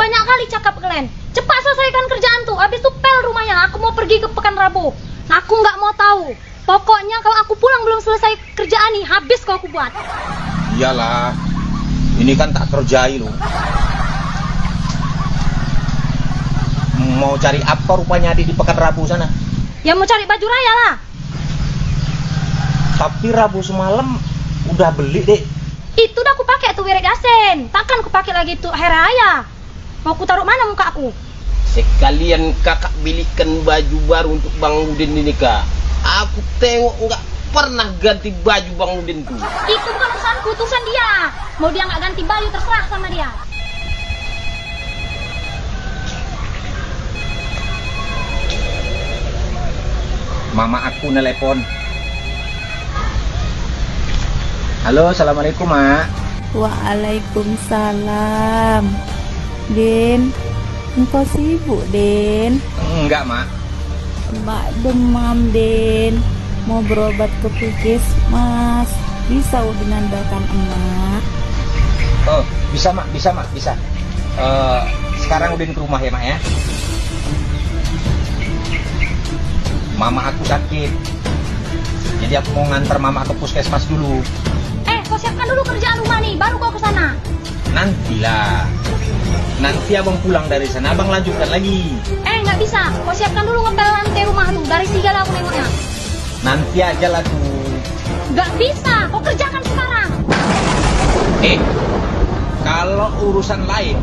banyak kali cakap kalian. Cepat selesaikan kerjaan tuh. Habis itu pel rumahnya. Aku mau pergi ke Pekanrabu. Aku nggak mau tahu. Pokoknya kalau aku pulang belum selesai kerjaan nih, habis kau aku buat. Iyalah, ini kan tak kerjai loh. Mau cari apa rupanya di Pekanrabu sana? Ya mau cari baju raya lah. Tapi Rabu semalam udah beli deh. Itu udah aku pakai tuh wirid yasin. Takkan aku pakai lagi tuh hari raya. Mau aku taruh mana muka aku? Sekalian kakak belikan baju baru untuk Bang Udin ini kak. Aku tengok nggak pernah ganti baju Bang Udin tuh. Itu bukan urusanku, urusan dia. Mau dia nggak ganti baju terserah sama dia. Mama aku nelpon. Halo, assalamualaikum mak. Waalaikumsalam. Din, engkau sibuk, Din? Enggak mak. Mbak demam, Din. Mau berobat ke puskesmas. Bisa Udin andakan emak? Oh, bisa mak, bisa. Sekarang Udin ke rumah ya mak ya. Mama aku sakit. Jadi aku mau nganter mama ke puskesmas dulu. Kau siapkan dulu kerjaan rumah nih, baru kau ke sana. Nantilah. Nanti abang pulang dari sana, abang lanjutkan lagi. Nggak bisa. Kau siapkan dulu ngepel lantai rumah tuh. Dari segala aku nengoknya. Nanti aja lah tuh. Nggak bisa. Kau kerjakan sekarang. Kalau urusan lain,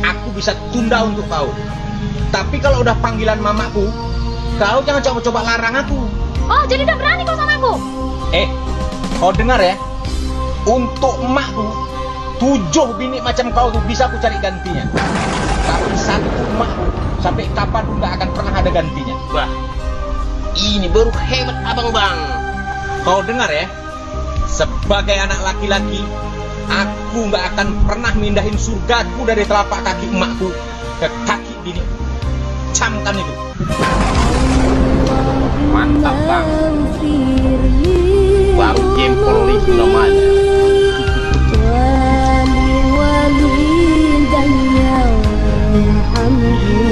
aku bisa tunda untuk kau. Tapi kalau udah panggilan mamaku, kau jangan coba-coba larang aku. Oh, jadi udah berani kau sama aku? Kau dengar ya? Untuk emakku, 7 bini macam kau tuh bisa aku cari gantinya. Tapi satu emakku, sampai kapan pun gak akan pernah ada gantinya. Wah, ini baru hebat abang Bang. Kau dengar ya? Sebagai anak laki-laki, aku gak akan pernah mindahin surgaku dari telapak kaki emakku ke kaki bini. Camkan itu. Mantap Bang. Baru jempol itu namanya. Wali-wali dan ya Alhamdulillah.